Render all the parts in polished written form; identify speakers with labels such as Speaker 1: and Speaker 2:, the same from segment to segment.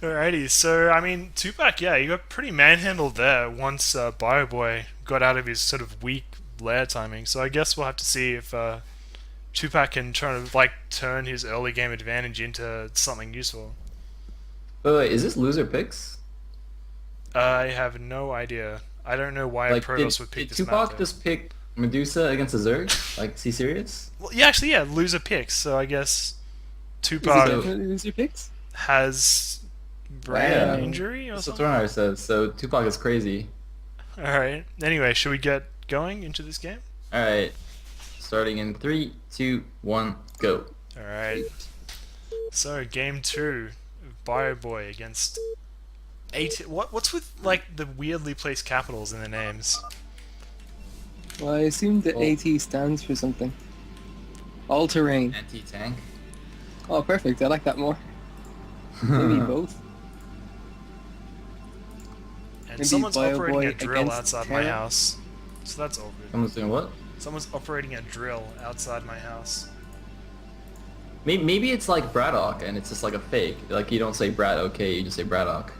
Speaker 1: Alrighty, so I mean, 2Pac, yeah, you got pretty manhandled there once bioboy got out of his sort of weak lair timing. So I guess we'll have to see if 2Pac can try to like turn his early game advantage into something useful.
Speaker 2: Wait, is this loser picks?
Speaker 1: I have no idea. I don't know why a
Speaker 2: Like,
Speaker 1: Protoss would pick
Speaker 2: did
Speaker 1: this map
Speaker 2: Tupac
Speaker 1: though.
Speaker 2: just pick Medusa against a Zerg? Like, is he serious?
Speaker 1: Well, yeah, actually, yeah, loser picks. So I guess
Speaker 3: Is it
Speaker 1: 2Pac
Speaker 2: So,
Speaker 3: definitely loser picks?
Speaker 1: has brain
Speaker 2: yeah,
Speaker 3: Wow.
Speaker 1: injury or
Speaker 2: that's what
Speaker 1: something.
Speaker 2: Torenhire says. So Tupac is crazy.
Speaker 1: All right. Anyway, should we get going into this game?
Speaker 2: All right, starting in three, two, one, go.
Speaker 1: All right. So game two, bioboy against eight. What's with like the weirdly placed capitals in the names?
Speaker 3: Well, I assume that
Speaker 2: Well,
Speaker 3: AT stands for something. All terrain.
Speaker 2: anti-tank.
Speaker 3: Oh, perfect. I like that more. Maybe both.
Speaker 1: And
Speaker 3: Maybe
Speaker 1: someone's operating a
Speaker 3: bioboy
Speaker 1: drill
Speaker 3: against
Speaker 1: outside my
Speaker 3: Terra.
Speaker 1: house, so that's all good.
Speaker 2: Someone's doing what?
Speaker 1: Someone's operating a drill outside my house.
Speaker 2: Maybe it's like Braddock and it's just like a fake. Like you don't say Brad okay, you just say Braddock.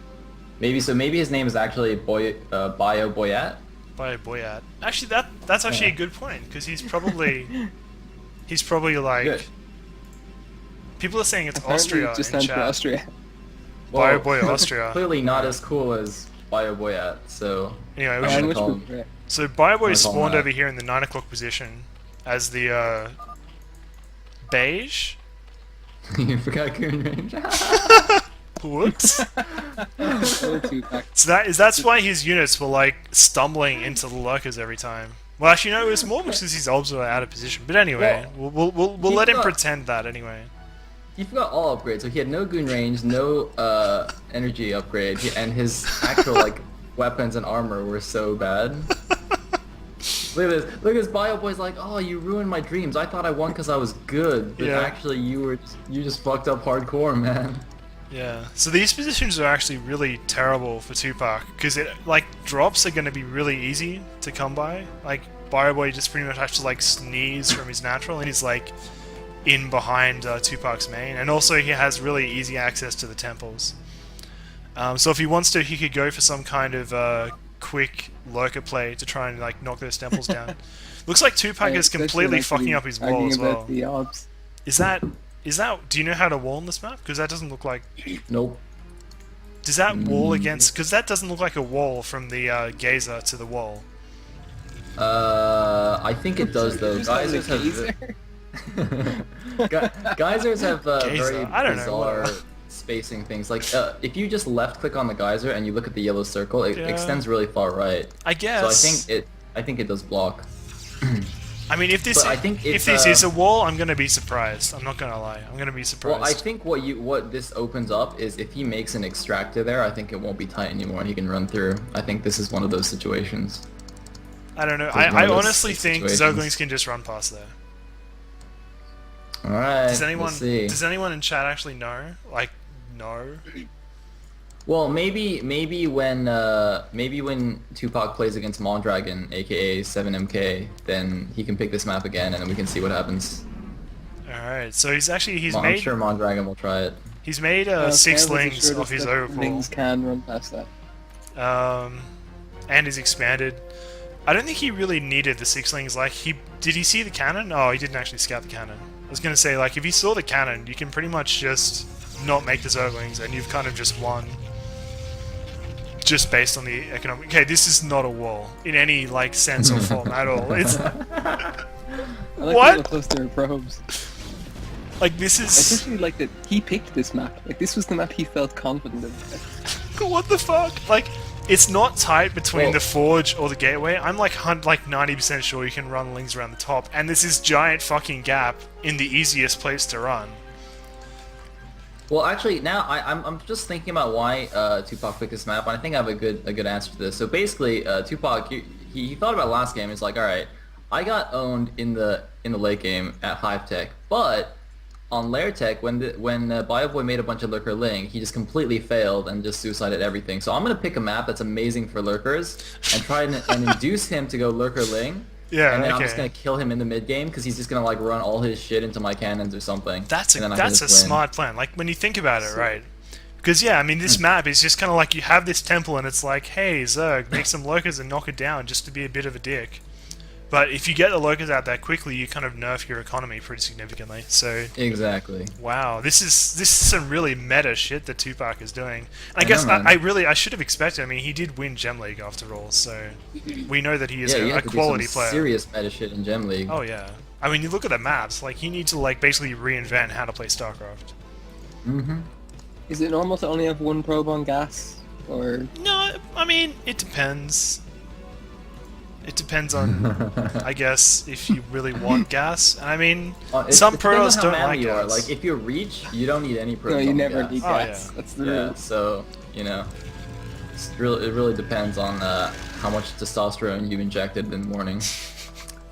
Speaker 2: Maybe so. Maybe his name is actually bioboyAT.
Speaker 1: bioboyAT. Actually, that's actually
Speaker 2: Yeah.
Speaker 1: a good point because he's probably like
Speaker 2: Good.
Speaker 1: people are saying it's
Speaker 3: Apparently,
Speaker 1: Austria
Speaker 3: it just
Speaker 1: in
Speaker 3: stands for
Speaker 1: chat.
Speaker 3: Austria.
Speaker 2: Well,
Speaker 1: Bioboy Austria.
Speaker 2: clearly not as cool as bioboyAT. So
Speaker 1: Anyway, we
Speaker 2: I'm
Speaker 3: I
Speaker 1: should
Speaker 2: gonna
Speaker 3: much
Speaker 2: call him.
Speaker 3: prefer it.
Speaker 1: So
Speaker 2: I'm
Speaker 1: Bioboy
Speaker 2: gonna call him
Speaker 1: spawned
Speaker 2: that.
Speaker 1: over here in the 9 o'clock position as the beige.
Speaker 2: You forgot Goon Range.
Speaker 1: Whoops.
Speaker 3: Oh, Tupac.
Speaker 1: So that's why his units were like stumbling into the lurkers every time. Well, actually, no, it was more because his obs were out of position. But anyway, we'll
Speaker 2: he
Speaker 1: let him
Speaker 2: forgot-
Speaker 1: pretend that anyway.
Speaker 2: He forgot all upgrades. So he had no Goon Range, no energy upgrade, and his actual like weapons and armor were so bad. Look at this. Look at this. Bioboy's like, oh, you ruined my dreams. I thought I won because I was good, but
Speaker 1: Yeah.
Speaker 2: actually you just fucked up hardcore, man.
Speaker 1: Yeah. So these positions are actually really terrible for 2Pac because it like drops are going to be really easy to come by. Like Bioboy just pretty much has to like sneeze from his natural, and he's like in behind 2Pac's main, and also he has really easy access to the temples. So if he wants to, he could go for some kind of quick lurker play to try and like knock those temples down. Looks like 2Pac is
Speaker 3: Especially
Speaker 1: completely
Speaker 3: like
Speaker 1: fucking
Speaker 3: when
Speaker 1: up his
Speaker 3: he's
Speaker 1: wall
Speaker 3: arguing
Speaker 1: as
Speaker 3: about
Speaker 1: well.
Speaker 3: the obs.
Speaker 1: Is that do you know how to wall in this map? Because that doesn't look like
Speaker 2: Nope.
Speaker 1: does that wall against because that doesn't look like a wall from the gazer to the wall.
Speaker 2: I think it does though.
Speaker 3: Just like
Speaker 2: Geysers
Speaker 3: the
Speaker 2: have geysers have
Speaker 1: Gazer?
Speaker 2: very
Speaker 1: I don't know,
Speaker 2: bizarre
Speaker 1: whatever.
Speaker 2: spacing things. Like if you just left click on the geyser and you look at the yellow circle, it
Speaker 1: Yeah.
Speaker 2: extends really far right.
Speaker 1: I
Speaker 2: So
Speaker 1: guess.
Speaker 2: I think it does block.
Speaker 1: I mean, if this
Speaker 2: But I think
Speaker 1: if
Speaker 2: it's,
Speaker 1: this is a wall, I'm gonna be surprised. I'm not gonna lie. I'm gonna be surprised.
Speaker 2: Well, I think what this opens up is if he makes an extractor there, I think it won't be tight anymore and he can run through. I think this is one of those situations.
Speaker 1: I don't know.
Speaker 2: It's one
Speaker 1: I
Speaker 2: of those
Speaker 1: honestly think
Speaker 2: situations.
Speaker 1: Zerglings can just run past there.
Speaker 2: All right.
Speaker 1: Does anyone
Speaker 2: We'll see.
Speaker 1: does anyone in chat actually know? Like, no.
Speaker 2: Well, maybe when 2Pac plays against Mondragon, aka 7MK, then he can pick this map again, and then we can see what happens.
Speaker 1: All right. So he's
Speaker 2: I'm
Speaker 1: made
Speaker 2: sure Mondragon will try it.
Speaker 1: he's made
Speaker 3: I
Speaker 1: 6
Speaker 3: wasn't
Speaker 1: lings
Speaker 3: sure
Speaker 1: off his
Speaker 3: that
Speaker 1: overpull.
Speaker 3: Lings can run past that.
Speaker 1: And he's expanded. I don't think he really needed the 6 lings. Like did he see the cannon? Oh, he didn't actually scout the cannon. I was gonna say like if he saw the cannon, you can pretty much just not make the Zerglings, and you've kind of just won. Just based on the economic. Okay, this is not a wall in any like sense or form at all. It's
Speaker 3: I like
Speaker 1: What?
Speaker 3: how close there are probes.
Speaker 1: like this
Speaker 3: I
Speaker 1: is
Speaker 3: especially like that he picked this map. Like this was the map he felt confident in.
Speaker 1: what the fuck? Like it's not tight between
Speaker 2: Well-
Speaker 1: the forge or the gateway. I'm like 90% sure you can run lings around the top, and there's this giant fucking gap in the easiest place to run.
Speaker 2: Well, actually, now I'm just thinking about why 2Pac picked this map, and I think I have a good answer to this. So basically, 2Pac he thought about last game. He's like, all right, I got owned in the late game at Hive Tech, but on Lair Tech, when BioBoy made a bunch of Lurker Ling, he just completely failed and just suicided everything. So I'm gonna pick a map that's amazing for Lurkers and try and induce him to go Lurker Ling.
Speaker 1: Yeah,
Speaker 2: And then I'm
Speaker 1: okay.
Speaker 2: just gonna kill him in the mid game because he's just gonna like run all his shit into my cannons or something.
Speaker 1: That's
Speaker 2: and then I can
Speaker 1: that's a
Speaker 2: just win.
Speaker 1: smart plan. Like when you think about it, right? Because yeah, I mean, this map is just kind of like you have this temple and it's like, hey, Zerg, make some locals and knock it down just to be a bit of a dick. But if you get the locals out that quickly, you kind of nerf your economy pretty significantly. So
Speaker 2: Exactly.
Speaker 1: wow, this is some really meta shit that 2Pac is doing. And I guess I should have expected. I mean, he did win Gem League after all, so we know that he is
Speaker 2: you
Speaker 1: a
Speaker 2: have to
Speaker 1: quality
Speaker 2: do some
Speaker 1: player.
Speaker 2: serious meta shit in Gem League.
Speaker 1: Oh yeah. I mean, you look at the maps. Like, he needs to like basically reinvent how to play StarCraft.
Speaker 2: Mm-hmm.
Speaker 3: Is it normal to only have one probe on gas? Or
Speaker 1: No, I mean, it depends. It depends on, I guess, if you really want gas. And I mean, some
Speaker 2: it
Speaker 1: pros
Speaker 2: depends on
Speaker 1: don't
Speaker 2: how
Speaker 1: like
Speaker 2: you are.
Speaker 1: gas.
Speaker 2: Like, if you reach, you don't need any probes
Speaker 3: no, you
Speaker 2: on
Speaker 3: never
Speaker 2: gas.
Speaker 3: need
Speaker 1: Oh,
Speaker 3: gas.
Speaker 1: yeah.
Speaker 3: That's the
Speaker 2: Yeah,
Speaker 3: rule.
Speaker 2: so, you know, it really depends on how much testosterone you injected in the morning.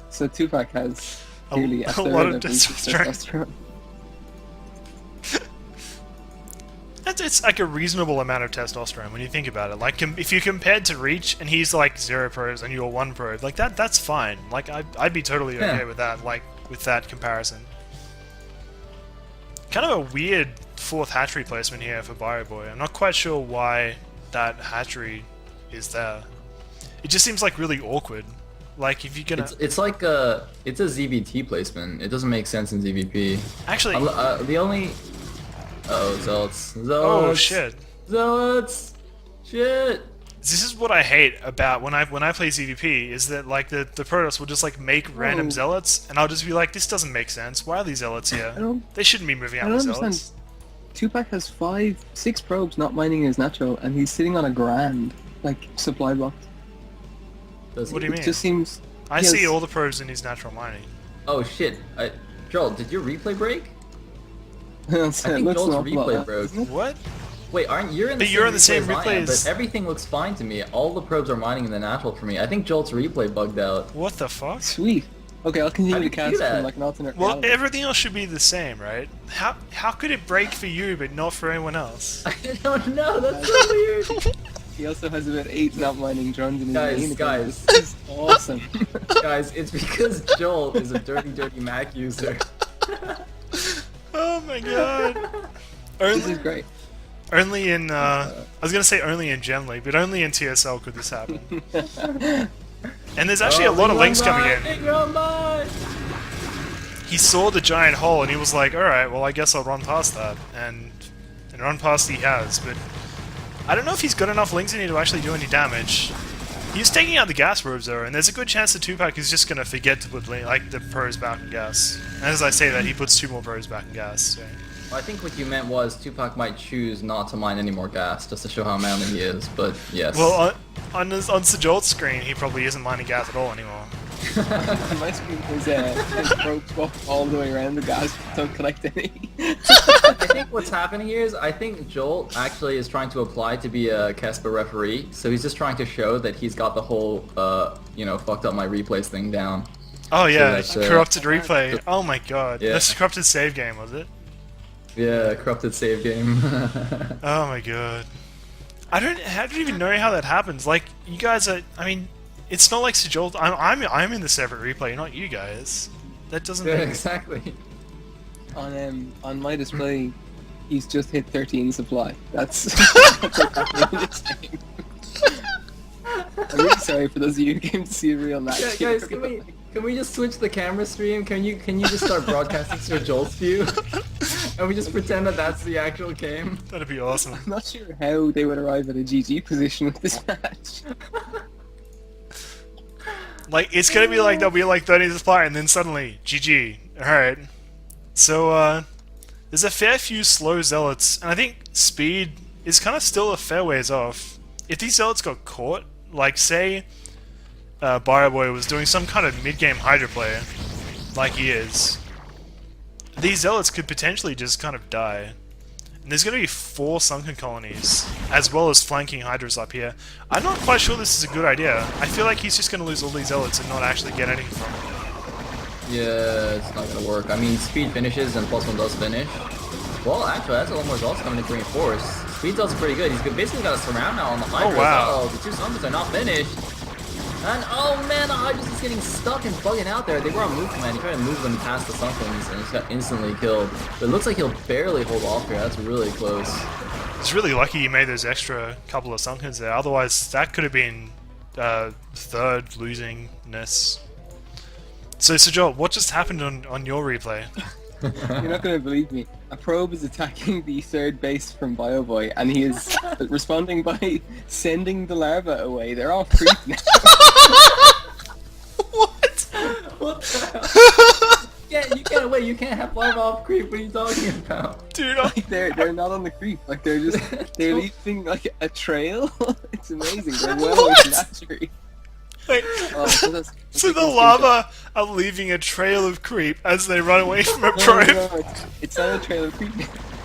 Speaker 3: So 2Pac has
Speaker 1: A-
Speaker 3: clearly
Speaker 1: a
Speaker 3: third
Speaker 1: lot of
Speaker 3: his
Speaker 1: testosterone. It's like a reasonable amount of testosterone when you think about it. Like, if you compared to Reach and he's like 0 probes and you're 1 probe, like that's fine. Like, I'd be totally okay with that. Like, with that comparison. Kind of a weird 4th hatchery placement here for bioboy. I'm not quite sure why that hatchery is there. It just seems like really awkward. Like, if you're gonna...
Speaker 2: It's like it's a ZVT placement. It doesn't make sense in ZVP.
Speaker 1: Actually...
Speaker 2: the only... Uh-oh, Zealots.
Speaker 1: Oh, shit.
Speaker 2: Zealots! Shit!
Speaker 1: This is what I hate about when I play ZVP, is that like the Protoss will just like make random zealots, and I'll just be like, this doesn't make sense. Why are these zealots here? They shouldn't be moving out with zealots.
Speaker 3: 2Pac has 6 probes not mining his natural, and he's sitting on a grand, like, supply box.
Speaker 1: What do you mean?
Speaker 3: It just seems...
Speaker 1: I see all the probes in his natural mining.
Speaker 2: Oh shit! Joel, did your replay break?
Speaker 3: I
Speaker 2: I think Joel's replay broke.
Speaker 1: What?
Speaker 2: Wait, you're in the
Speaker 1: But
Speaker 2: same
Speaker 1: you're in the same
Speaker 2: replay as I am,
Speaker 1: replays.
Speaker 2: but everything looks fine to me. All the probes are mining in the natural for me. I think Jolt's replay bugged out.
Speaker 1: What the fuck?
Speaker 3: Sweet. Okay, I'll continue
Speaker 2: How
Speaker 3: to
Speaker 2: did you do
Speaker 3: cast
Speaker 2: that?
Speaker 3: from like an alternate
Speaker 1: Well,
Speaker 3: reality.
Speaker 1: everything else should be the same, right? How could it break for you but not for anyone else?
Speaker 2: I don't know. That's so weird.
Speaker 3: He also has about 8 not mining drones in his
Speaker 2: Guys,
Speaker 3: main account.
Speaker 2: guys.
Speaker 3: This is awesome.
Speaker 2: Guys, it's because Joel is a dirty Mac user.
Speaker 1: Oh my god.
Speaker 3: This is great.
Speaker 1: Only in, I was gonna say only in Gem League, but only in TSL could this happen. And there's actually a lot of links coming in. He saw the giant hole and he was like, alright, well I guess I'll run past that. And run past he has, but I don't know if he's got enough links in here to actually do any damage. He's taking out the gas probes though, and there's a good chance that 2Pac is just gonna forget to put like the probes back in gas. And as I say that, he puts 2 more probes back in gas, so...
Speaker 2: I think what you meant was 2Pac might choose not to mine any more gas, just to show how manly he is, but yes.
Speaker 1: Well, on Sajolt's screen, he probably isn't mining gas at all anymore.
Speaker 3: On my screen, his probes walk all the way around the gas, don't collect any.
Speaker 2: I think what's happening here is I think Joel actually is trying to apply to be a Kesper referee, so he's just trying to show that he's got the whole, fucked up my replays thing down.
Speaker 1: Oh yeah,
Speaker 2: that's,
Speaker 1: corrupted replay. Oh my god.
Speaker 2: Yeah.
Speaker 1: That's a corrupted save game, was it?
Speaker 2: Yeah, corrupted save game.
Speaker 1: Oh my god. I don't even know how that happens. Like, you guys are, I mean, it's not like Sajolt, I'm in the separate replay, not you guys. That doesn't
Speaker 2: Yeah,
Speaker 1: make
Speaker 2: exactly.
Speaker 3: On my display, he's just hit 13 supply. That's what's happening in this game. I'm really sorry for those of you who came to see a real match.
Speaker 2: Yeah, guys, can we just switch the camera stream? Can you just start broadcasting Sir Joel's view? And we just pretend that that's the actual game?
Speaker 1: That'd be awesome.
Speaker 3: I'm not sure how they would arrive at a GG position with this match.
Speaker 1: Like, it's gonna be like, there'll be like 30 supply and then suddenly, GG. Alright. So, there's a fair few slow zealots, and I think speed is kind of still a fair ways off. If these zealots got caught, like say, bioboy was doing some kind of mid-game Hydra play, like he is, these zealots could potentially just kind of die. And there's going to be 4 sunken colonies, as well as flanking Hydras up here. I'm not quite sure this is a good idea. I feel like he's just going to lose all these zealots and not actually get anything from it.
Speaker 2: Yeah, it's not gonna work. I mean, speed finishes and +1 does finish. Well, actually, that's a lot more results coming to Green Force. Speed does pretty good. He's basically got a surround now on the Hydras.
Speaker 1: wow.
Speaker 2: Uh-oh, the 2 summons are not finished. And oh man, the Hydras is getting stuck and bugging out there. They were on move command. He tried to move them past the Sunklings and just got instantly killed. But it looks like he'll barely hold off here. That's really close.
Speaker 1: He's really lucky he made those extra couple of Sunklings there. Otherwise, that could have been third losingness. So Joel, what just happened on your replay?
Speaker 3: You're not going to believe me. A probe is attacking the third base from BioBoy, and he is responding by sending the larva away. They're all creep now.
Speaker 1: What?
Speaker 2: What the hell? Yeah, you can't wait. You can't have larva off creep. What are you talking about?
Speaker 1: Dude,
Speaker 3: Like they're not on the creep. Like they're leaving like a trail. It's amazing. They're well away from that tree.
Speaker 1: wait.
Speaker 3: Oh,
Speaker 1: So the lava are leaving a trail of creep as they run away from a probe.
Speaker 3: No, it's not a trail of creep.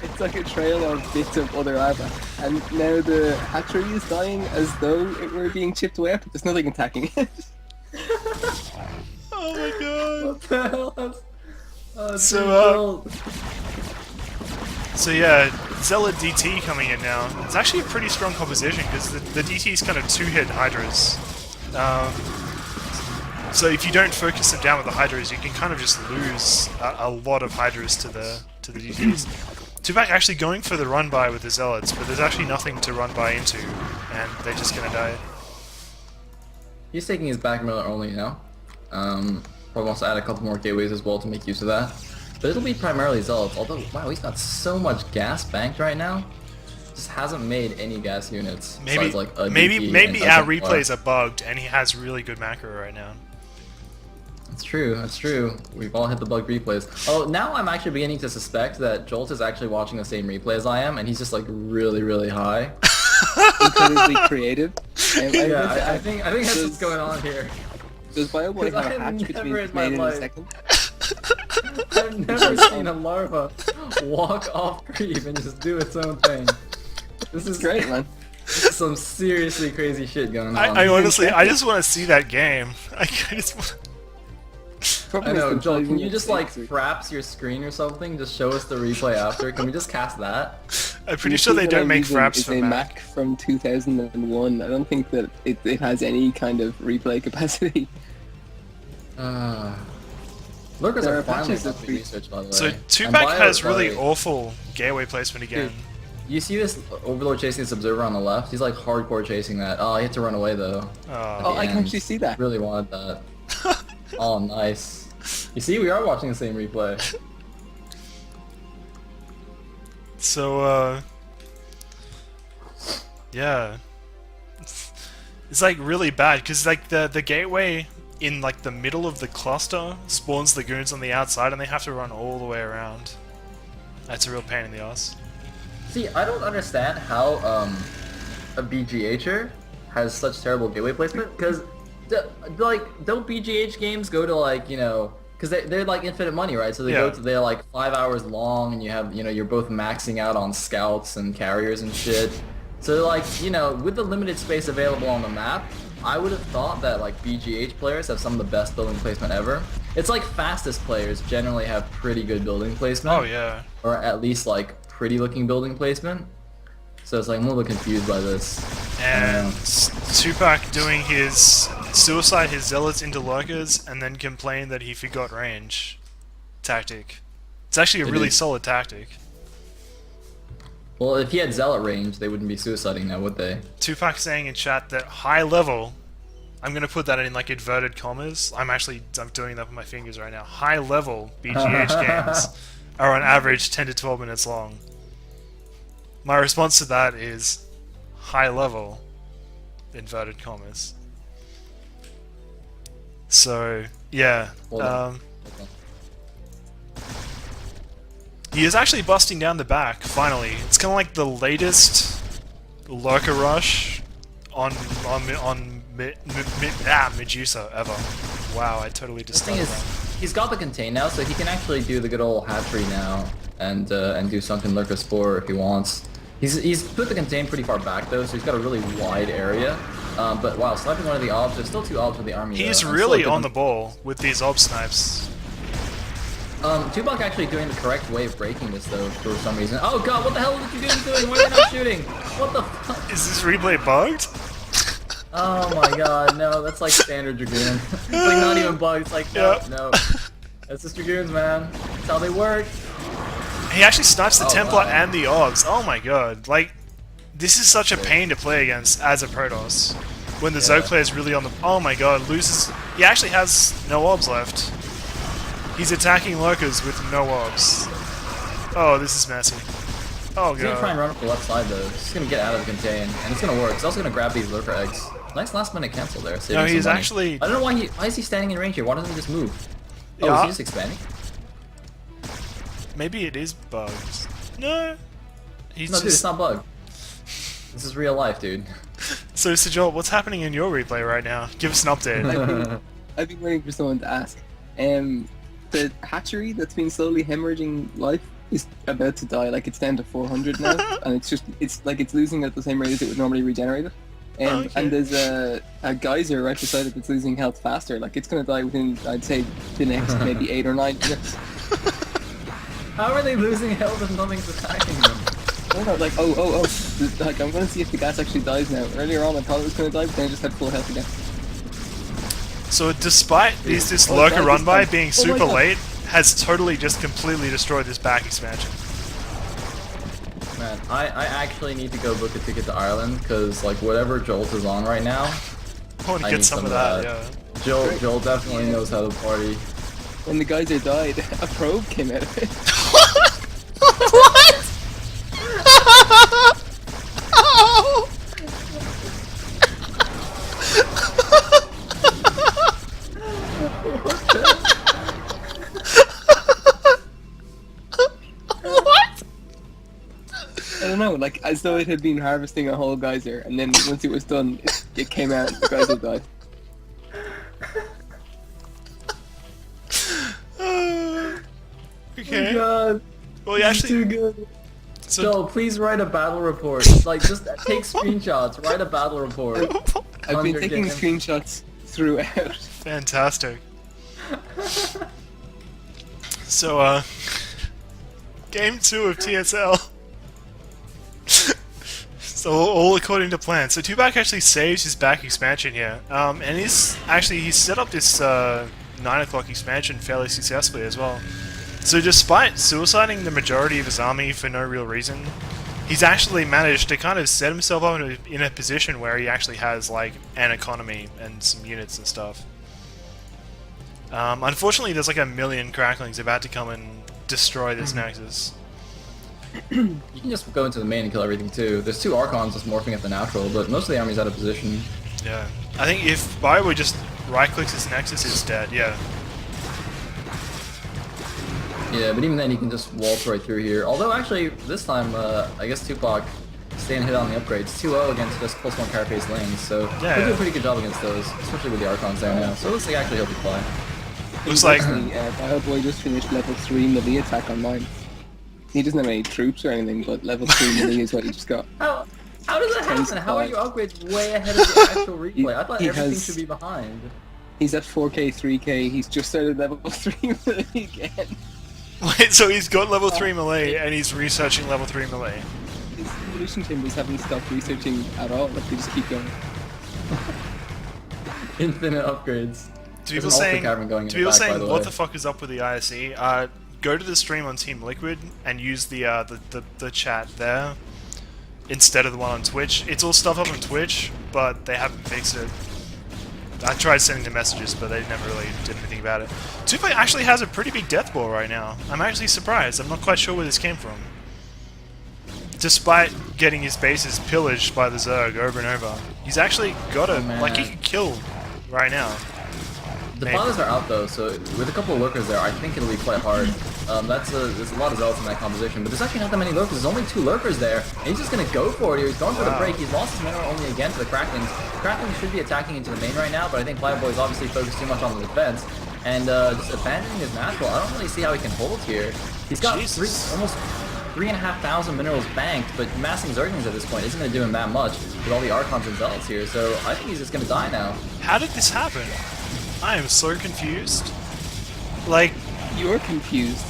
Speaker 3: It's like a trail of bits of other lava. And now the hatchery is dying as though it were being chipped away, but there's nothing attacking it.
Speaker 1: Oh my god.
Speaker 2: What the hell?
Speaker 1: So yeah, Zealot DT coming in now. It's actually a pretty strong composition because the DT is kind of two-hit Hydras. So if you don't focus them down with the Hydras, you can kind of just lose a lot of Hydras to the DTs. 2Pac actually going for the run by with the Zealots, but there's actually nothing to run by into, and they're just gonna die.
Speaker 2: He's taking his back miller only now. Probably wants to add a couple more gateways as well to make use of that. But it'll be primarily Zealots, although, wow, he's got so much gas banked right now. Just hasn't made any gas units.
Speaker 1: Maybe
Speaker 2: besides, like, a
Speaker 1: maybe
Speaker 2: DP and
Speaker 1: our
Speaker 2: a
Speaker 1: replays are bugged, and he has really good macro right now.
Speaker 2: That's true, that's true. We've all hit the bug replays. Oh, now I'm actually beginning to suspect that Jolt is actually watching the same replay as I am, and he's just like really, really high.
Speaker 3: Incredibly creative.
Speaker 2: Yeah, I think that's what's going on here.
Speaker 3: Does BioBoy have a
Speaker 2: I've
Speaker 3: hatch between
Speaker 2: never in my
Speaker 3: main and
Speaker 2: life-
Speaker 3: second?
Speaker 2: I've never seen a larva walk off creep and just do its own thing. This is
Speaker 3: Great, man.
Speaker 2: some seriously crazy shit going on.
Speaker 1: I honestly, I just want to see that game. I just want.
Speaker 3: Probably
Speaker 2: I know,
Speaker 3: some
Speaker 2: Joel, can
Speaker 3: closing
Speaker 2: you just like
Speaker 3: mistakes.
Speaker 2: fraps your screen or something? Just show us the replay after? Can we just cast that?
Speaker 1: I'm pretty
Speaker 3: The
Speaker 1: sure they
Speaker 3: machine that
Speaker 1: don't
Speaker 3: I'm
Speaker 1: make
Speaker 3: using
Speaker 1: fraps
Speaker 3: is
Speaker 1: for
Speaker 3: a
Speaker 1: Mac.
Speaker 3: Mac from 2001. I don't think that it has any kind of replay capacity.
Speaker 2: Lurkers
Speaker 3: There
Speaker 2: are
Speaker 3: are
Speaker 2: finally
Speaker 3: patches
Speaker 2: stuff
Speaker 3: of
Speaker 2: to
Speaker 3: free-
Speaker 2: research, by the way.
Speaker 1: So
Speaker 2: And
Speaker 1: 2Pac has really
Speaker 2: like,
Speaker 1: awful gateway placement again.
Speaker 2: Dude, you see this Overlord chasing this Observer on the left? He's like hardcore chasing that. Oh, he had to run away though.
Speaker 3: Oh, I can
Speaker 2: And
Speaker 3: actually see that.
Speaker 2: Really wanted that. Oh, nice. You see, we are watching the same replay.
Speaker 1: So, yeah. It's like really bad, because like the gateway in like the middle of the cluster spawns the goons on the outside and they have to run all the way around. That's a real pain in the ass.
Speaker 2: See, I don't understand how a BGHer has such terrible gateway placement, because like don't BGH games go to like, you know, because they're like infinite money, right? So they go
Speaker 1: Yeah.
Speaker 2: to, they're like 5 hours long, and you have, you know, you're both maxing out on scouts and carriers and shit. So like, you know, with the limited space available on the map, I would have thought that like BGH players have some of the best building placement ever. It's like fastest players generally have pretty good building placement.
Speaker 1: Oh yeah.
Speaker 2: Or at least like pretty looking building placement. So it's like I'm a little confused by this.
Speaker 1: And 2Pac doing his suicide his zealots into lurkers and then complain that he forgot range tactic. It's actually a
Speaker 2: It
Speaker 1: really
Speaker 2: is.
Speaker 1: solid tactic.
Speaker 2: Well, if he had zealot range, they wouldn't be suiciding now, would they?
Speaker 1: 2Pac saying in chat that high level, I'm gonna put that in like inverted commas. I'm doing that with my fingers right now. High level BGH games are on average 10 to 12 minutes long. My response to that is high level inverted commas. So yeah,
Speaker 2: Hold on.
Speaker 1: he is actually busting down the back. Finally, it's kind of like the latest lurker rush on Medusa ever. Wow, I totally
Speaker 2: The
Speaker 1: just
Speaker 2: thing is, he's got the contain now, so he can actually do the good old hatchery now and do Sunken Lurker Spore if he wants. He's put the contain pretty far back though, so he's got a really wide area. But wow, sniping one of the obs. There's still 2 obs for the army.
Speaker 1: He's
Speaker 2: though, and
Speaker 1: really
Speaker 2: still
Speaker 1: on the ball with these ob snipes.
Speaker 2: 2Pac actually doing the correct way of breaking this though for some reason. Oh god, what the hell is you doing? Why are you not shooting? What the fuck?
Speaker 1: Is this replay bugged?
Speaker 2: Oh my god, no, that's like standard Dragoon. It's like not even bugs, it's like, no,
Speaker 1: Yep.
Speaker 2: no. That's just Dragoons, man. That's how they work.
Speaker 1: He actually snipes the
Speaker 2: Oh,
Speaker 1: Templar
Speaker 2: wow.
Speaker 1: and the Orbs. Oh my god. Like, this is such a pain to play against as a Protoss. When the
Speaker 2: Yeah.
Speaker 1: Zerg player is really on the... Oh my god, loses... He actually has no Orbs left. He's attacking Lurkers with no Orbs. Oh, this is messy. Oh
Speaker 2: He's gonna try and
Speaker 1: god.
Speaker 2: run up the left side though. He's just gonna get out of the contain, and it's gonna work. He's also gonna grab these lurker eggs. Nice last minute cancel there. saving
Speaker 1: No,
Speaker 2: some
Speaker 1: he's
Speaker 2: money.
Speaker 1: actually...
Speaker 2: I don't know why is he standing in range here? Why doesn't he just move? Oh,
Speaker 1: Yeah.
Speaker 2: is he just expanding?
Speaker 1: Maybe it is bugs. No. He's
Speaker 2: No, dude, it's
Speaker 1: just...
Speaker 2: not bug. This is real life, dude.
Speaker 1: So, Joel, what's happening in your replay right now? Give us an update.
Speaker 3: I've been waiting for someone to ask. The hatchery that's been slowly hemorrhaging life is about to die. Like it's down to 400 now, and it's like it's losing at the same rate as it would normally regenerate it.
Speaker 1: Okay.
Speaker 3: And there's a geyser right beside it that's losing health faster. Like it's gonna die within, I'd say, the next maybe 8 or 9 minutes.
Speaker 2: How are they losing health if nothing's attacking them?
Speaker 3: Oh no, like oh, like I'm gonna see if the gas actually dies now. Earlier on I thought it was gonna die, but then I just had full health again.
Speaker 1: So, despite this
Speaker 3: Oh,
Speaker 1: Lurker
Speaker 3: God,
Speaker 1: run
Speaker 3: this
Speaker 1: by
Speaker 3: time.
Speaker 1: being
Speaker 3: Oh my
Speaker 1: super
Speaker 3: God.
Speaker 1: late, has totally just completely destroyed this back expansion.
Speaker 2: Man, I actually need to go book a ticket to Ireland because like whatever Jolt is on right now,
Speaker 1: I want to
Speaker 2: I
Speaker 1: get
Speaker 2: need
Speaker 1: some
Speaker 2: some
Speaker 1: of
Speaker 2: of
Speaker 1: that,
Speaker 2: that.
Speaker 1: yeah.
Speaker 2: Joel definitely knows how to party.
Speaker 3: When the geyser died, a probe came out of it.
Speaker 1: What? Oh! What?
Speaker 3: I don't know, like as though it had been harvesting a whole geyser, and then once it was done, it came out and the geyser died.
Speaker 1: Okay.
Speaker 2: God,
Speaker 1: Well, you actually...
Speaker 2: too good.
Speaker 1: So,
Speaker 2: Joel, please write a battle report. Like, just take screenshots. Write a battle report.
Speaker 3: I've
Speaker 2: On
Speaker 3: been
Speaker 2: your
Speaker 3: taking
Speaker 2: game.
Speaker 3: screenshots throughout.
Speaker 1: fantastic. So, Game 2 of TSL. So, all according to plan. So, 2Pac actually saves his back expansion here. And he's set up this 9 o'clock expansion fairly successfully as well. So, despite suiciding the majority of his army for no real reason, he's actually managed to kind of set himself up in a position where he actually has, like, an economy and some units and stuff. Unfortunately, there's like a million cracklings about to come and destroy this Nexus.
Speaker 2: You can just go into the main and kill everything too. There's 2 Archons just morphing at the natural, but most of the army's out of position.
Speaker 1: Yeah. I think if bioboy just right-clicks his Nexus, it's dead, yeah.
Speaker 2: Yeah, but even then you can just waltz right through here. Although actually, this time, I guess 2Pac staying hit on the upgrades. 2-0 against just +1 carapace lanes, so
Speaker 1: Yeah,
Speaker 2: he'll do
Speaker 1: yeah.
Speaker 2: a pretty good job against those, especially with the Archons there now. So it looks like actually he'll be fine.
Speaker 1: Looks like...
Speaker 3: Bioboy just finished level 3 melee attack on mine. He doesn't have any troops or anything, but level 3 melee is what he just got.
Speaker 2: How does that
Speaker 3: Tens
Speaker 2: happen? How are
Speaker 3: five.
Speaker 2: your upgrades way ahead of the actual replay? I thought
Speaker 3: He
Speaker 2: everything
Speaker 3: has-
Speaker 2: should be behind.
Speaker 3: He's at 4k, 3k, he's just started level 3 melee again.
Speaker 1: Wait, so he's got level 3 melee, and he's researching level 3 melee.
Speaker 3: His evolution chambers haven't stopped researching at all, like they just keep going.
Speaker 2: Infinite upgrades.
Speaker 1: To people
Speaker 2: There's an Ultra
Speaker 1: saying,
Speaker 2: Cavern going in
Speaker 1: to
Speaker 2: the
Speaker 1: people
Speaker 2: back, by
Speaker 1: saying
Speaker 2: the
Speaker 1: what
Speaker 2: way.
Speaker 1: the fuck is up with the ISE, go to the stream on Team Liquid and use the chat there instead of the one on Twitch. It's all stuff up on Twitch, but they haven't fixed it. I tried sending them messages, but they never really did anything about it. 2Pac actually has a pretty big death ball right now. I'm actually surprised. I'm not quite sure where this came from. Despite getting his bases pillaged by the Zerg over and over, he's actually got it.
Speaker 2: Oh,
Speaker 1: Like, he
Speaker 2: man.
Speaker 1: could kill right now.
Speaker 2: The
Speaker 1: Maybe.
Speaker 2: pilots are out though, so with a couple of lurkers there, I think it'll be quite hard. There's a lot of zealots in that composition, but there's actually not that many lurkers. There's only 2 lurkers there, and he's just gonna go for it here. He's going for the
Speaker 1: Wow.
Speaker 2: break. He's lost his mineral only again to the Cracklings. Cracklings should be attacking into the main right now, but I think Fireboy's obviously focused too much on the defense. And just abandoning his natural, I don't really see how he can hold here. He's got
Speaker 1: Jesus.
Speaker 2: almost 3,500 minerals banked, but massing Zerglings at this point isn't gonna do him that much with all the Archons and Zealots here, so I think he's just gonna die now.
Speaker 1: How did this happen? I am so confused. Like,
Speaker 3: You're confused.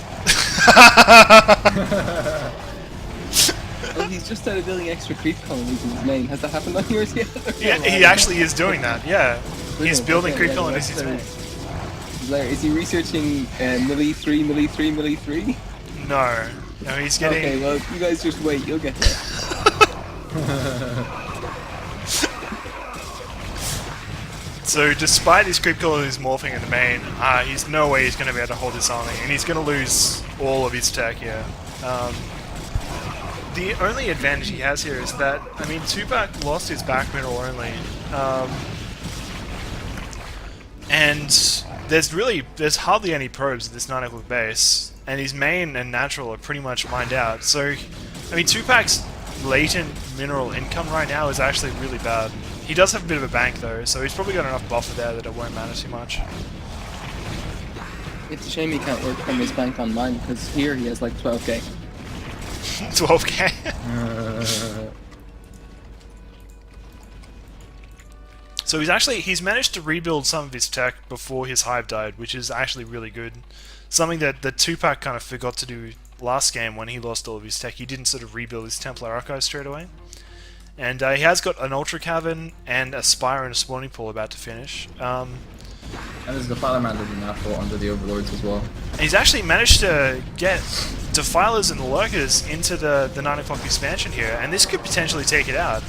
Speaker 3: Well, he's just started building extra creep colonies in his main. Has that happened on yours yet?
Speaker 1: Yeah, he actually is doing that. Yeah, he's
Speaker 3: Brilliant,
Speaker 1: building
Speaker 3: okay,
Speaker 1: creep
Speaker 3: yeah,
Speaker 1: colonies in
Speaker 3: that's
Speaker 1: his main.
Speaker 3: Blair, is he researching Millie 3, Millie 3, Millie 3?
Speaker 1: No, no, he's getting.
Speaker 3: Okay, well, you guys just wait, you'll get there.
Speaker 1: So despite his creep colonies morphing in the main, he's no way he's going to be able to hold this army, and he's going to lose all of his tech here. The only advantage he has here is that, I mean, 2Pac lost his back middle only, and there's hardly any probes at this 9 o'clock base, and his main and natural are pretty much mined out. So, I mean, 2Pac's latent mineral income right now is actually really bad. He does have a bit of a bank though, so he's probably got enough buffer there that it won't matter too much.
Speaker 3: It's a shame he can't work from his bank on mine, because here he has like 12k.
Speaker 1: 12k. So he's managed to rebuild some of his tech before his hive died, which is actually really good. Something that the 2Pac kind of forgot to do last game when he lost all of his tech. He didn't sort of rebuild his Templar archive straight away. And he has got an Ultra Cavern and a Spire and a Spawning Pool about to finish.
Speaker 2: And there's the Defiler the natural under the Overlords as well.
Speaker 1: And he's actually managed to get Defilers and Lurkers into the 9 o'clock expansion here, and this could potentially take it out.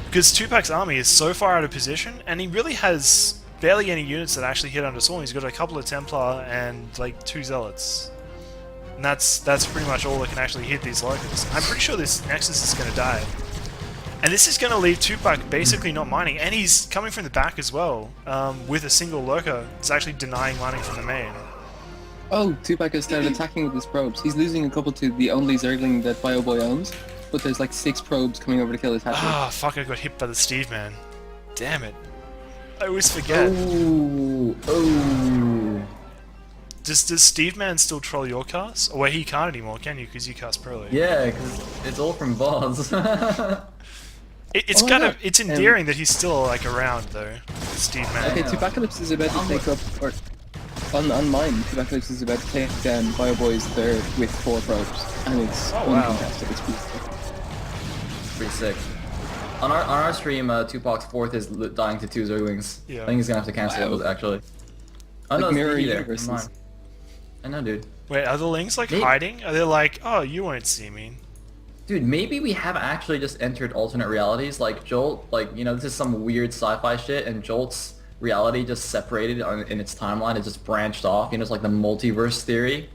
Speaker 1: Because 2Pac's army is so far out of position, and he really has barely any units that actually hit under Swarm. He's got a couple of Templar and like 2 Zealots. And that's pretty much all that can actually hit these Lurkers. I'm pretty sure this Nexus is going to die. And this is going to leave 2Pac basically not mining, and he's coming from the back as well, with a single Lurker. It's actually denying mining from the main.
Speaker 3: Oh, 2Pac has started attacking with his probes. He's losing a couple to the only Zergling that BioBoy owns, but there's like 6 probes coming over to kill his hatchery.
Speaker 1: Ah, fuck, I got hit by the Steve man. Damn it. I always forget.
Speaker 2: Oh.
Speaker 1: Does Steve man still troll your cast? Or he can't anymore, can you? Because you cast Pro League.
Speaker 2: Yeah, because it's all from bots.
Speaker 1: It's
Speaker 3: Oh my
Speaker 1: kind
Speaker 3: God.
Speaker 1: of endearing that he's still like around though, Steve man.
Speaker 3: Okay, 2Pacalypse is about to take up, or on mine, 2Pacalypse is about to take down BioBoy's third with 4 probes, and it's uncontested. It's beautiful.
Speaker 2: Pretty sick. On our stream, 2Pac's fourth is dying to 2 Zerglings.
Speaker 1: Yeah.
Speaker 2: I think he's gonna have to cancel those actually. Oh no,
Speaker 3: Like
Speaker 2: it's
Speaker 3: mirror
Speaker 2: Vicky there.
Speaker 3: universes.
Speaker 2: Never mind. I know, dude.
Speaker 1: Wait, are the Lings like
Speaker 2: Maybe-
Speaker 1: hiding? Are they like, oh, you won't see me?
Speaker 2: Dude, maybe we have actually just entered alternate realities. Like Jolt, like, you know, this is some weird sci-fi shit, and Jolt's reality just separated in its timeline. It just branched off. You know, it's like the multiverse theory.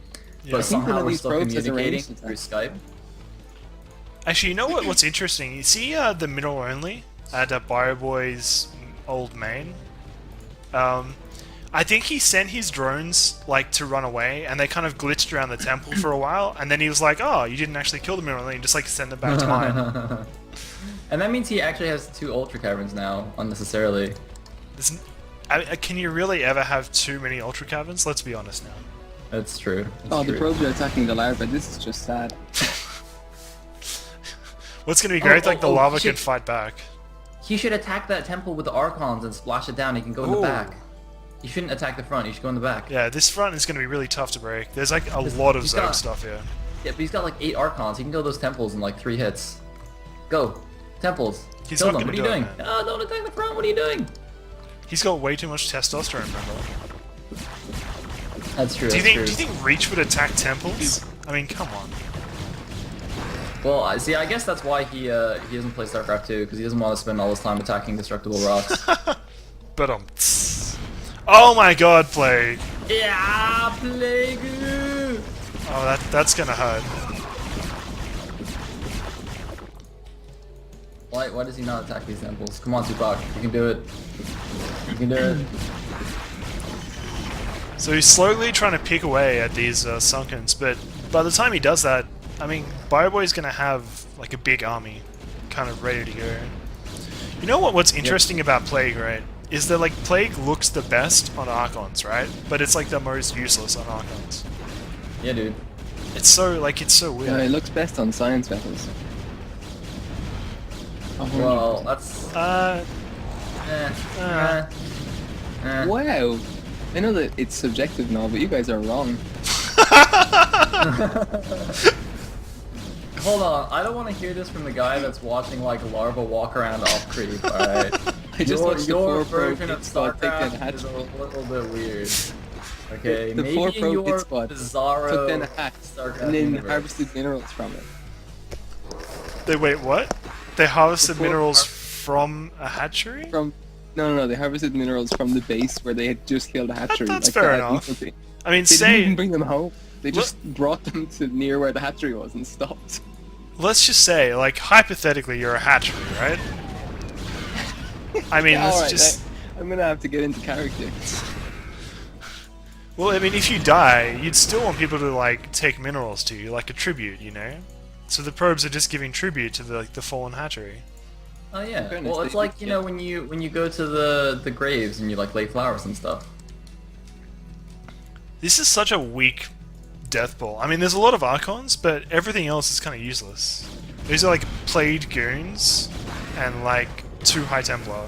Speaker 1: Yeah.
Speaker 2: But
Speaker 1: I
Speaker 3: think one
Speaker 2: somehow
Speaker 3: of
Speaker 2: we're
Speaker 3: these
Speaker 2: still
Speaker 3: probes has
Speaker 2: communicating
Speaker 3: arranged
Speaker 2: through
Speaker 3: attack.
Speaker 2: Skype.
Speaker 1: Actually, you know what's interesting? You see the middle only at BioBoy's old main? I think he sent his drones like to run away, and they kind of glitched around the temple for a while, and then he was like, oh, you didn't actually kill the middle only, and just like send them back to mine.
Speaker 2: And that means he actually has 2 Ultra Caverns now, unnecessarily.
Speaker 1: Can you really ever have too many Ultra Caverns? Let's be honest now.
Speaker 2: That's true. That's
Speaker 3: Oh,
Speaker 2: true.
Speaker 3: the probes are attacking the larva. This is just sad.
Speaker 1: What's going to be great, like the lava can
Speaker 2: shit.
Speaker 1: fight back.
Speaker 2: He should attack that temple with the Archons and splash it down. He can go in the
Speaker 1: Ooh.
Speaker 2: back. He shouldn't attack the front. He should go in the back.
Speaker 1: Yeah, this front is going to be really tough to break. There's like a lot of
Speaker 2: he's
Speaker 1: Zerg
Speaker 2: got-
Speaker 1: stuff here.
Speaker 2: Yeah, but he's got like 8 Archons. He can go those temples in like 3 hits. Go. Temples.
Speaker 1: He's
Speaker 2: Kill
Speaker 1: not
Speaker 2: them. What are you
Speaker 1: gonna
Speaker 2: doing?
Speaker 1: do it, man.
Speaker 2: Oh, don't attack the front. What are you doing?
Speaker 1: He's got way too much testosterone, remember?
Speaker 2: That's true.
Speaker 1: Do you
Speaker 2: That's
Speaker 1: think
Speaker 2: true.
Speaker 1: Reach would attack temples? I mean, come on.
Speaker 2: Well, I see. I guess that's why he doesn't play StarCraft 2, because he doesn't want to spend all his time attacking destructible rocks.
Speaker 1: But oh my God, Plague!
Speaker 2: Yeah, Plague!
Speaker 1: Oh, that's gonna hurt.
Speaker 2: Why does he not attack these temples? Come on, 2Pac. You can do it. You can do it.
Speaker 1: So he's slowly trying to pick away at these Sunkens, but by the time he does that, I mean, BioBoy's gonna have like a big army, kind of ready to go. You know what's interesting about Plague, right? Is that like Plague looks the best on Archons, right? But it's like the most useless on Archons.
Speaker 2: Yeah, dude.
Speaker 1: It's so weird.
Speaker 3: It looks best on science vessels.
Speaker 2: Well, that's...
Speaker 3: Wow! I know that it's subjective and all, but you guys are wrong.
Speaker 2: hold on. I don't want to hear this from the guy that's watching like larva walk around off creep. All right.
Speaker 3: I just watched the
Speaker 2: your
Speaker 3: 4 Pro
Speaker 2: version of
Speaker 3: Kid Squad take down a
Speaker 2: StarCraft is a
Speaker 3: hatchery.
Speaker 2: little bit weird. Okay,
Speaker 3: The
Speaker 2: maybe
Speaker 3: 4
Speaker 2: in
Speaker 3: Pro
Speaker 2: your
Speaker 3: Kid Squad
Speaker 2: bizarro
Speaker 3: took down a hatch
Speaker 2: StarCraft
Speaker 3: and then
Speaker 2: universe.
Speaker 3: harvested minerals from it.
Speaker 1: They wait, what? They harvested
Speaker 3: Before-
Speaker 1: minerals from a hatchery?
Speaker 3: No, they harvested minerals from the base where they had just killed a hatchery.
Speaker 1: That's
Speaker 3: like,
Speaker 1: fair
Speaker 3: they had
Speaker 1: enough.
Speaker 3: nothing.
Speaker 1: I mean,
Speaker 3: They didn't even
Speaker 1: say,
Speaker 3: bring them home. They just brought them to near where the hatchery was and stopped.
Speaker 1: let's just say, like, hypothetically, you're a hatchery, right? I mean,
Speaker 3: Yeah,
Speaker 1: let's
Speaker 3: alright,
Speaker 1: just...
Speaker 3: I'm gonna have to get into character.
Speaker 1: Well, I mean, if you die, you'd still want people to, like, take minerals to you, like a tribute, you know? So the probes are just giving tribute to the fallen hatchery.
Speaker 2: Oh yeah.
Speaker 3: Fairness,
Speaker 2: Well, it's
Speaker 3: they-
Speaker 2: like, you know, when you go to the graves and you like lay flowers and stuff.
Speaker 1: This is such a weak death ball. I mean, there's a lot of Archons, but everything else is kind of useless. These are like played goons and like 2 High Templar.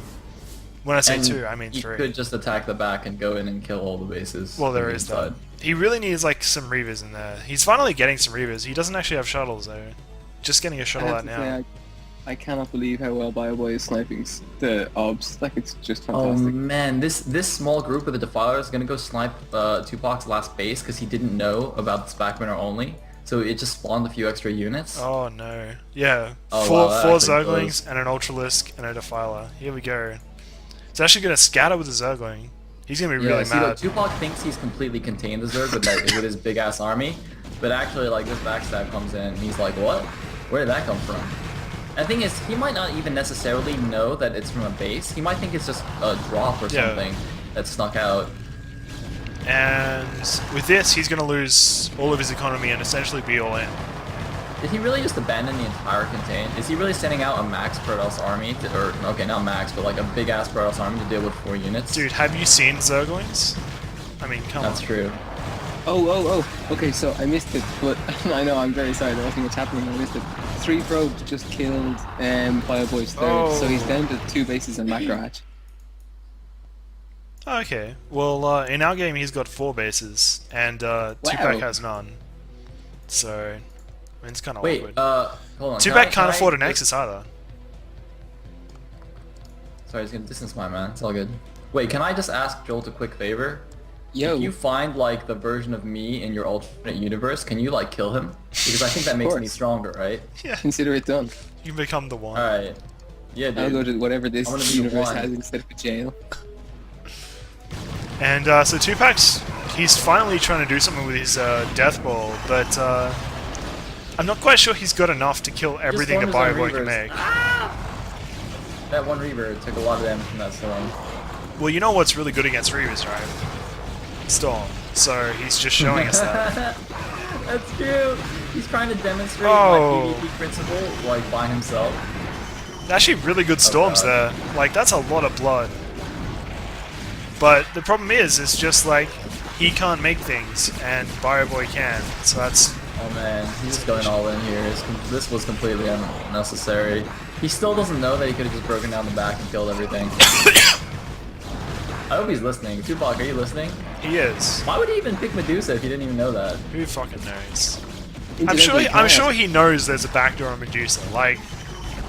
Speaker 1: When I say
Speaker 2: And
Speaker 1: 2, I mean
Speaker 2: you
Speaker 1: 3.
Speaker 2: could just attack the back and go in and kill all the bases.
Speaker 1: Well, there
Speaker 2: on the
Speaker 1: is
Speaker 2: inside.
Speaker 1: that. He really needs like some Reavers in there. He's finally getting some Reavers. He doesn't actually have shuttles though. Just getting a
Speaker 3: I
Speaker 1: shuttle
Speaker 3: have
Speaker 1: out
Speaker 3: to
Speaker 1: now.
Speaker 3: say, I cannot believe how well bioboy is sniping the obs. Like, it's just
Speaker 2: Oh
Speaker 3: fantastic.
Speaker 2: man, this small group of the Defilers is gonna go snipe 2Pac's last base because he didn't know about this back winner only. So it just spawned a few extra units.
Speaker 1: Oh no. Yeah.
Speaker 2: Oh,
Speaker 1: four
Speaker 2: wow, that
Speaker 1: four
Speaker 2: actually
Speaker 1: Zerglings and an Ultralisk and a Defiler. Here we go. It's actually going to scatter with the Zergling. He's going to be
Speaker 2: Yeah,
Speaker 1: really
Speaker 2: see,
Speaker 1: mad.
Speaker 2: look, 2Pac thinks he's completely contained the Zerg with his big ass army, but actually, like, this backstab comes in and he's like, what? Where did that come from? And the thing is, he might not even necessarily know that it's from a base. He might think it's just a drop or
Speaker 1: Yeah.
Speaker 2: something that snuck out.
Speaker 1: And with this, he's going to lose all of his economy and essentially be all in.
Speaker 2: Did he really just abandon the entire contain? Is he really sending out a max Protoss army, or, okay, not max, but like a big ass Protoss army to deal with 4 units?
Speaker 1: Dude, have you seen Zerglings? I mean, come
Speaker 2: That's
Speaker 1: on.
Speaker 2: true.
Speaker 3: Oh. Okay, so I missed it, but I know, I'm very sorry. There wasn't much happening. I missed it. 3 probes just killed bioboy's third, so he's
Speaker 1: Oh.
Speaker 3: down to 2 bases and macro hatch.
Speaker 1: Okay. Well, in our game, he's got 4 bases, and 2Pac has none. So, I mean, it's kind of
Speaker 2: Wait,
Speaker 1: awkward.
Speaker 2: hold on.
Speaker 1: 2Pac can't
Speaker 2: I
Speaker 1: afford an
Speaker 2: just-
Speaker 1: Nexus either.
Speaker 2: Sorry, I was gonna distance my man. It's all good. Wait, can I just ask Jolt a quick favor?
Speaker 3: Yo,
Speaker 2: If you find like the version of me in your alternate universe, can you like kill him? Because I think that makes me
Speaker 3: course.
Speaker 2: stronger, right?
Speaker 1: Yeah,
Speaker 3: consider it done.
Speaker 1: you can become the one.
Speaker 2: Alright. Yeah, dude.
Speaker 3: I'll go to whatever this
Speaker 2: I wanna be the
Speaker 3: universe
Speaker 2: one.
Speaker 3: has instead of a jail.
Speaker 1: And so 2Pac's, he's finally trying to do something with his death ball, but I'm not quite sure he's got enough to kill everything that
Speaker 2: storm his own
Speaker 1: Bioboy can
Speaker 2: Reavers.
Speaker 1: make.
Speaker 2: That one Reaver took a lot of damage from that storm.
Speaker 1: Well, you know what's really good against Reavers, right? Storm. So he's just showing us that.
Speaker 2: That's cute. He's trying to demonstrate
Speaker 1: Oh.
Speaker 2: like PvP principle, like by himself.
Speaker 1: Actually, really good storms
Speaker 2: God.
Speaker 1: there. Like, that's a lot of blood. But the problem is, it's just like, he can't make things, and Bioboy can. So that's...
Speaker 2: Oh man, he's just going all in here. This was completely unnecessary. He still doesn't know that he could have just broken down the back and killed everything. I hope he's listening. 2Pac, are you listening?
Speaker 1: He is.
Speaker 2: Why would he even pick Medusa if he didn't even know that?
Speaker 1: Who fucking knows?
Speaker 3: Incidentally,
Speaker 1: I'm sure he knows there's a backdoor on Medusa. Like,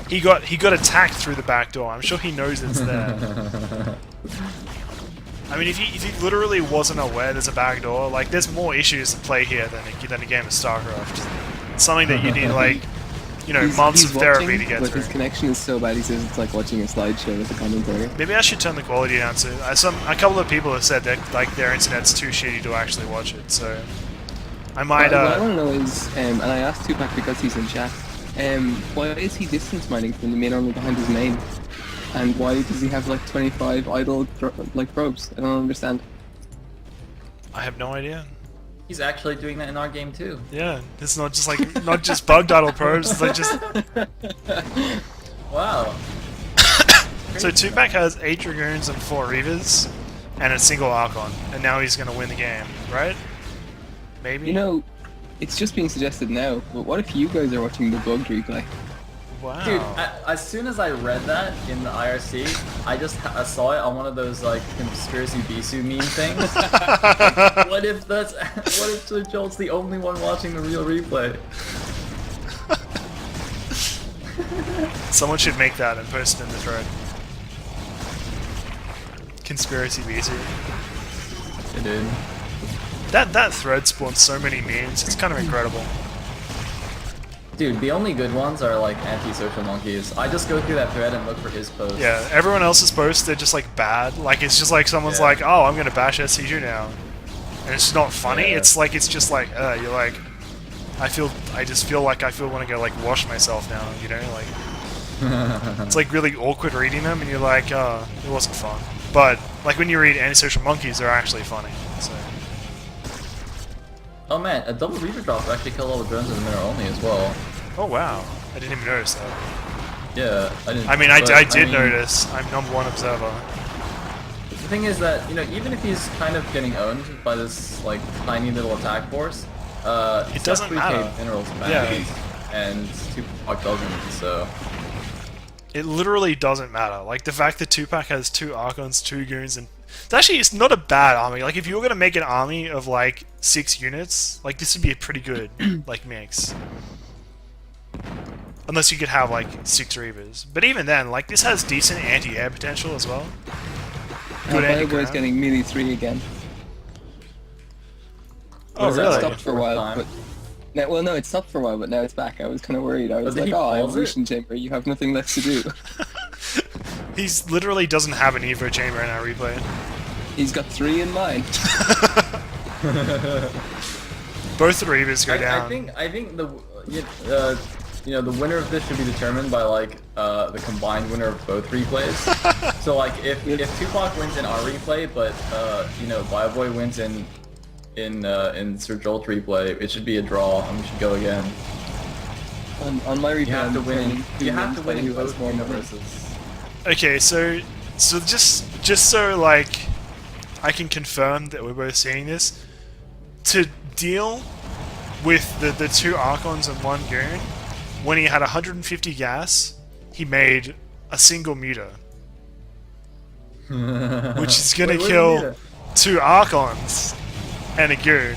Speaker 1: he got attacked through the backdoor. I'm sure he knows it's there. I mean, if he literally wasn't aware there's a backdoor, like, there's more issues to play here than a game of StarCraft. It's something that you need, like, you know, months of therapy
Speaker 3: watching,
Speaker 1: to get
Speaker 3: but
Speaker 1: through.
Speaker 3: his connection is so bad he says it's like watching a slideshow with a commentator.
Speaker 1: Maybe I should turn the quality down too. A couple of people have said that like their internet's too shitty to actually watch it, so I might.
Speaker 3: What I want to know is, and I asked 2Pac because he's in chat, why is he distance mining from the main army behind his main? And why does he have like 25 idle like probes? I don't understand.
Speaker 1: I have no idea.
Speaker 2: He's actually doing that in our game too.
Speaker 1: Yeah, it's not just like not just bugged idle probes. It's like just
Speaker 2: Wow.
Speaker 1: so 2Pac has 8 Dragoons and 4 Reavers and a single Archon, and now he's gonna win the game, right? Maybe.
Speaker 3: You know, it's just being suggested now, but what if you guys are watching the bugged replay?
Speaker 1: Wow.
Speaker 2: Dude, as soon as I read that in the IRC, I saw it on one of those like conspiracy Bisu meme things. What if Jolt's the only one watching the real replay?
Speaker 1: Someone should make that and post it in the thread. Conspiracy BC.
Speaker 2: It did.
Speaker 1: That thread spawns so many memes. It's kind of incredible.
Speaker 2: Dude, the only good ones are like anti-social monkeys. I just go through that thread and look for his posts.
Speaker 1: Yeah, everyone else's posts, they're just like bad. Like it's just like someone's
Speaker 2: Yeah.
Speaker 1: like, "Oh, I'm gonna bash SCU now," and it's not funny.
Speaker 2: Yeah.
Speaker 1: It's just like, you're like, I just feel like I want to go like wash myself now. You know, like it's like really awkward reading them, and you're like, it wasn't fun. But like when you read antisocial monkeys, they're actually funny. So
Speaker 2: Oh man, a double Reaper drop would actually kill all the drones in the middle only as well.
Speaker 1: oh wow, I didn't even notice that.
Speaker 2: Yeah, I didn't.
Speaker 1: I mean, I
Speaker 2: but,
Speaker 1: did
Speaker 2: mean,
Speaker 1: notice. I'm #1 observer.
Speaker 2: The thing is that, you know, even if he's kind of getting owned by this like tiny little attack force,
Speaker 1: It doesn't matter.
Speaker 2: Minerals
Speaker 1: Yeah.
Speaker 2: and 2Pac doesn't. So
Speaker 1: It literally doesn't matter. Like the fact that 2Pac has 2 Archons, 2 Goons, and it's not a bad army. Like if you were gonna make an army of like 6 units, like this would be a pretty good like mix. Unless you could have like 6 Reavers. But even then, like this has decent anti-air potential as well. Good
Speaker 3: Bioboy's
Speaker 1: anti-ground.
Speaker 3: getting melee 3 again.
Speaker 1: Oh
Speaker 2: Is that
Speaker 1: really?
Speaker 3: Stopped for a while,
Speaker 2: Time.
Speaker 3: but no, well, no, it stopped for a while, but now it's back. I was kind of worried. I was
Speaker 2: did
Speaker 3: like,
Speaker 2: he
Speaker 3: "Oh,
Speaker 2: pause it?
Speaker 3: evolution chamber, you have nothing left to do."
Speaker 1: He's literally doesn't have an Evo chamber in our replay.
Speaker 3: He's got 3 in mind.
Speaker 1: Both the Reavers go down.
Speaker 2: I think the you know, the winner of this should be determined by like the combined winner of both replays. So like if 2Pac wins in our replay, but you know, bioboy wins in Sir Joel's replay, it should be a draw and we should go again.
Speaker 3: On my replay,
Speaker 2: You have to
Speaker 3: I'm
Speaker 2: win.
Speaker 3: playing
Speaker 2: You have to
Speaker 3: who
Speaker 2: win in
Speaker 3: has
Speaker 2: both
Speaker 3: more numbers.
Speaker 2: universes.
Speaker 1: Okay, so just so like I can confirm that we're both seeing this, to deal with the 2 Archons and 1 Goon, when he had 150 gas, he made a single muta, which is gonna
Speaker 2: Wait, where's the
Speaker 1: kill
Speaker 2: muta?
Speaker 1: 2 Archons and a Goon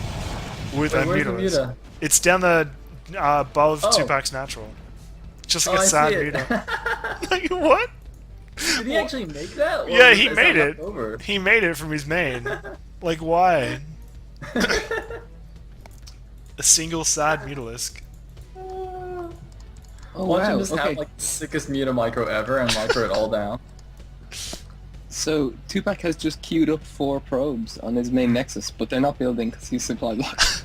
Speaker 1: with
Speaker 2: Wait,
Speaker 1: a
Speaker 2: where's the
Speaker 1: mutalist.
Speaker 2: muta?
Speaker 1: It's down the above
Speaker 2: Oh.
Speaker 1: 2Pac's natural. Just like
Speaker 2: Oh,
Speaker 1: a
Speaker 2: I
Speaker 1: sad
Speaker 2: see it.
Speaker 1: muta. Like what?
Speaker 2: Did he actually make that? Or
Speaker 1: Yeah,
Speaker 2: is
Speaker 1: he
Speaker 2: that
Speaker 1: made
Speaker 2: left
Speaker 1: it.
Speaker 2: over?
Speaker 1: He made it from his main. Like, why? A single sad mutalisk.
Speaker 3: Oh
Speaker 2: Watch him
Speaker 3: wow!
Speaker 2: just
Speaker 3: Okay,
Speaker 2: have like the sickest muta micro ever and micro it all down.
Speaker 3: so 2Pac has just queued up 4 probes on his main nexus, but they're not building because he's supply blocked.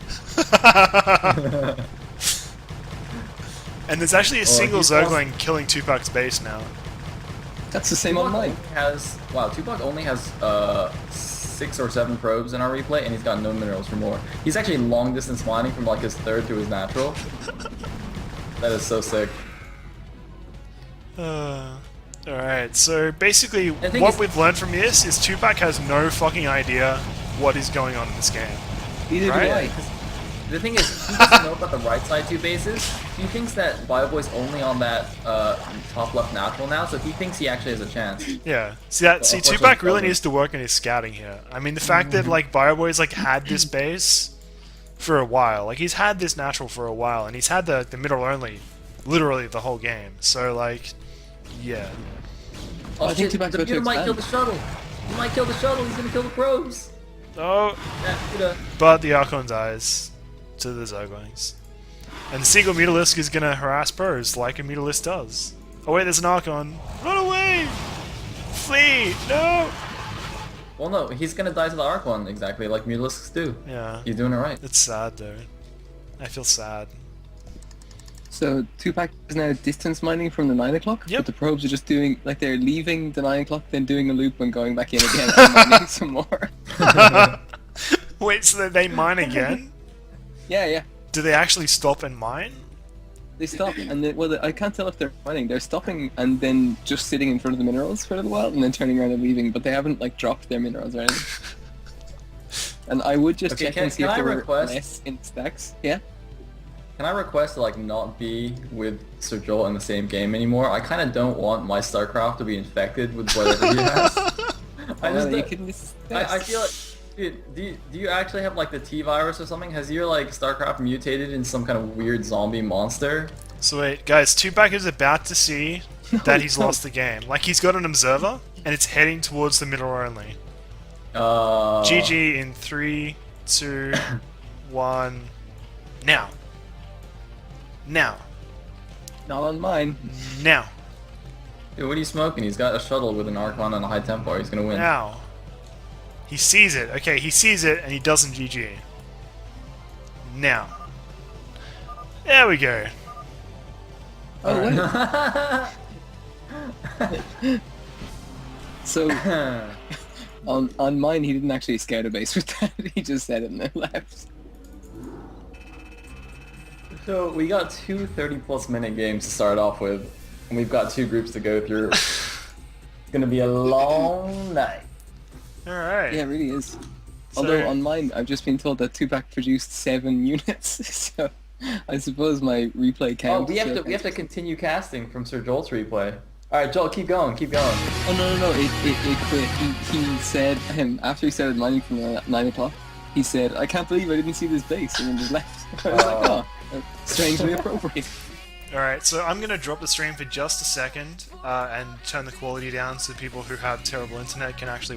Speaker 1: And there's actually a single
Speaker 2: he's lost-
Speaker 1: Zergling killing 2Pac's base now.
Speaker 3: That's the same on mine.
Speaker 2: 2Pac only has 6 or 7 probes in our replay, and he's got no minerals for more. He's actually long distance mining from like his 3rd to his natural. That is so sick.
Speaker 1: Alright, so basically
Speaker 2: The thing
Speaker 1: what
Speaker 2: is-
Speaker 1: we've learned from this is 2Pac has no fucking idea what is going on in this game.
Speaker 3: Neither
Speaker 1: Right.
Speaker 3: do I.
Speaker 2: The thing is, he doesn't know about the right side 2 bases. He thinks that bioboy's only on that top left natural now, so he thinks he actually has a chance.
Speaker 1: Yeah. See,
Speaker 2: unfortunately,
Speaker 1: 2Pac really
Speaker 2: doesn't.
Speaker 1: needs to work on his scouting here. I mean, the fact that, like, bioboy's, like, had this base for a while. Like, he's had this natural for a while, and he's had the middle only literally the whole game. So, like, yeah.
Speaker 2: Oh
Speaker 3: I think
Speaker 2: shit,
Speaker 3: 2Pac's
Speaker 2: the
Speaker 3: about to
Speaker 2: muta might kill the
Speaker 3: expand.
Speaker 2: shuttle. He might kill the shuttle, he's gonna kill the probes.
Speaker 1: Oh,
Speaker 2: That muta.
Speaker 1: but the Archon dies to the Zerglings. And the single Mutalisk is gonna harass pros like a Mutalisk does. Oh wait, there's an Archon. Run away! Flee! No!
Speaker 2: Well no, he's gonna die to the Archon, exactly like Mutalisks do.
Speaker 1: Yeah.
Speaker 2: He's doing it right.
Speaker 1: It's sad though. I feel sad.
Speaker 3: So 2Pac is now distance mining from the 9 o'clock,
Speaker 1: Yep.
Speaker 3: but the probes are just doing, like they're leaving the 9 o'clock, then doing a loop and going back in again and mining some more.
Speaker 1: Wait, so they mine again?
Speaker 3: Yeah.
Speaker 1: Do they actually stop and mine?
Speaker 3: They stop, and then, well, I can't tell if they're mining. They're stopping and then just sitting in front of the minerals for a little while, and then turning around and leaving. But they haven't like dropped their minerals or anything. And I would just
Speaker 2: Okay,
Speaker 3: check
Speaker 2: can-
Speaker 3: and see
Speaker 2: can
Speaker 3: if
Speaker 2: I
Speaker 3: there were
Speaker 2: request-
Speaker 3: less in stacks. Yeah.
Speaker 2: Can I request to like not be with Sir Joel in the same game anymore? I kind of don't want my StarCraft to be infected with whatever he has. I just
Speaker 3: you
Speaker 2: don't-
Speaker 3: can just
Speaker 2: I feel like, dude, do you actually have like the T virus or something? Has your like StarCraft mutated in some kind of weird zombie monster?
Speaker 1: So wait, guys, 2Pac is about to see that he's lost the game. Like, he's got an observer, and it's heading towards the middle only. GG in 3, 2, 1, now. Now.
Speaker 3: Not on mine.
Speaker 1: Now.
Speaker 2: Dude, what are you smoking? He's got a shuttle with an Archon and a high tempo. He's gonna win.
Speaker 1: Now. He sees it. Okay, he sees it, and he doesn't GG. Now. There we go.
Speaker 3: Oh, wait. So, on mine, he didn't actually scout a base with that. He just said it and then left.
Speaker 2: So we got two 30+ minute games to start off with, and we've got 2 groups to go through. It's gonna be a long night.
Speaker 1: Alright.
Speaker 3: Yeah, it really is.
Speaker 1: So-
Speaker 3: Although on mine, I've just been told that 2Pac produced 7 units, so I suppose my replay
Speaker 2: Oh,
Speaker 3: count.
Speaker 2: we have to continue casting from Sir Joel's replay. All right, Joel, keep going, keep going.
Speaker 3: Oh no, it quit. He said after he started mining from 9 o'clock, he said, "I can't believe I didn't see this base," and then just left. I was like, oh, strangely appropriate.
Speaker 1: Alright, so I'm going to drop the stream for just a second and turn the quality down so people who have terrible internet can actually watch.